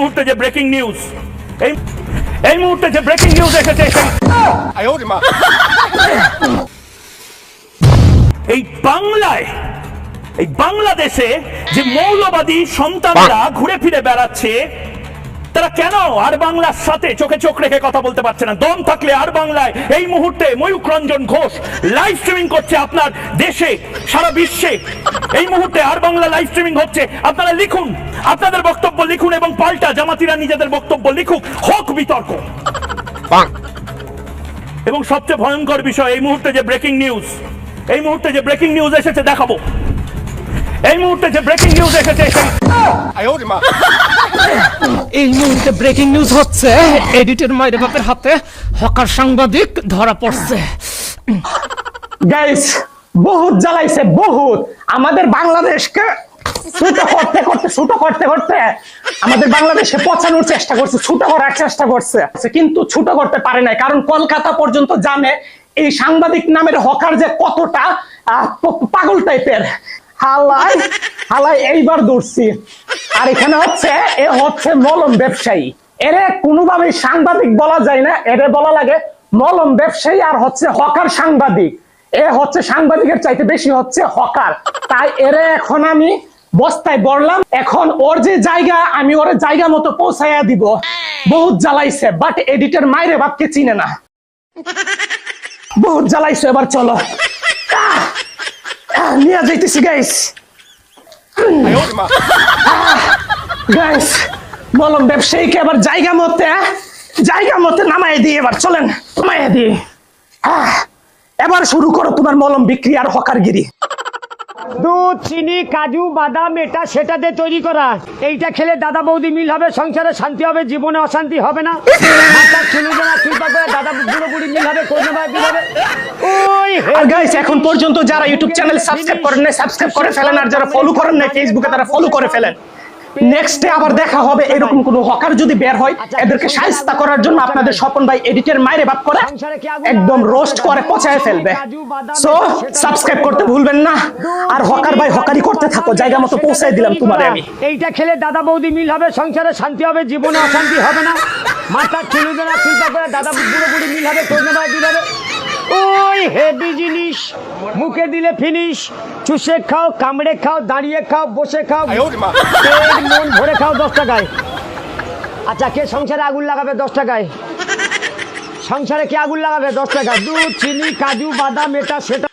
মুহূর্তে যে breaking news এই মুহূর্তে যে ব্রেকিং নিউজ এসেছে এই বাংলায় এই বাংলাদেশে যে মৌলবাদী সন্তানরা ঘুরে ফিরে বেড়াচ্ছে তারা কেন আর বাংলার সাথে চোখে চোখ রেখে কথা বলতে পারছে না? দম থাকলে আর বাংলায় এই মুহূর্তে ময়ূক রঞ্জন ঘোষ লাইভ স্ট্রিমিং করছে আপনার দেশে, সারা বিশ্বে এই মুহূর্তে আর বাংলা লাইভ স্ট্রিমিং হচ্ছে। আপনারা লিখুন, আপনাদের বক্তব্য লিখুন এবং পাল্টা জামাতিরা নিজেদের বক্তব্য লিখুক, হোক বিতর্ক। এবং সবচেয়ে ভয়ঙ্কর বিষয় এই মুহূর্তে যে ব্রেকিং নিউজ এসেছে দেখাবো। এই মুহূর্তে যে ব্রেকিং নিউজ এসেছে এই মুহূর্তে ব্রেকিং নিউজ হচ্ছে এডিটর মায়ের বাপের হাতে হকার সাংবাদিক ধরা পড়ছে। গাইস বহুত জ্বালাইছে, বহুত আমাদের বাংলাদেশকে ছোট করতে আমাদের বাংলাদেশে পচানোর চেষ্টা করছে, ছোট করার চেষ্টা করছে, কিন্তু ছোট করতে পারে নাই। কারণ কলকাতা পর্যন্ত জানে এই সাংবাদিক নামের হকার যে কতটা পাগল টাইপের। হালাই এইবার ধরছি। আর এখানে হচ্ছে মলম ব্যবসায়ী। এর কোনোভাবেই সাংবাদিক বলা যায় না, এর বলা লাগে মলম ব্যবসায়ী আর হচ্ছে হকার সাংবাদিক। এ হচ্ছে সাংবাদিকের চাইতে বেশি হচ্ছে হকার। তাই এর এখন আমি বস্তায় বললাম, এখন ওর যে জায়গা আমি ওর জায়গা মতো পৌঁছাইয়া দিব। বহুত জ্বালাইছে, বাট এডিটর মাইরে বাপকে চিনে না। বহুত জ্বালাইছে, এবার চলো নিয়ে যাইতেছি গাইস। গাইস মলম ব্যবসায়ীকে এবার জায়গা মতে নামাই দিয়ে এবার চলেন, নামাইয়া দিয়ে এবার শুরু করো তোমার মলম বিক্রি আর হকারগিরি। দুধ, চিনি, কাজু, বাদাম এটা সেটা দিয়ে তৈরি করা। এইটা খেলে দাদা বৌদি মিল হবে, সংসারে শান্তি হবে, জীবনে অশান্তি হবে না। দাদা বুড়ো বুড়ি মিল হবে, আর গাইস এখন পর্যন্ত যারা ইউটিউব চ্যানেল সাবস্ক্রাইব করেন নাই সাবস্ক্রাইব করে ফেলেন, আর যারা ফলো করেন নাই ফেসবুকে তারা ফলো করে ফেলেন। নেক্সটে আবার দেখা হবে এরকম কোন হকার যদি বের হয়, এদেরকে শায়েস্তা করার জন্য আপনাদের স্বপন ভাই এডিটর মাইরে বাপ করে একদম রোস্ট করে পচায় ফেলবে। সো সাবস্ক্রাইব করতে ভুলবেন না, আর হকার ভাই হকারি করতে থাকো, জায়গা মতো পৌঁছায় দিলাম তোমারে আমি। এইটা খেলে দাদা বৌদি মিল হবে, সংসারে শান্তি হবে, জীবনে অশান্তি হবে না। মাথা চুলুজনা চিন্তা করে দাদা বুড়ো বুড়ি মিল হবে, ধন্যবাদ দিবে। ওই হেভি জিনিস, মুখে দিলে ফিনিশ। চুষে খাও, কামড়ে খাও, দাঁড়িয়ে খাও, বসে খাও, পেট মন ভরে খাও 10 টাকায়। আচ্ছা, কে সংসারে আগুন লাগাবে 10 টাকায়? সংসারে কে আগুন লাগাবে 10 টাকায়? দুধ, চিনি, কাজু, বাদাম এটা সেটা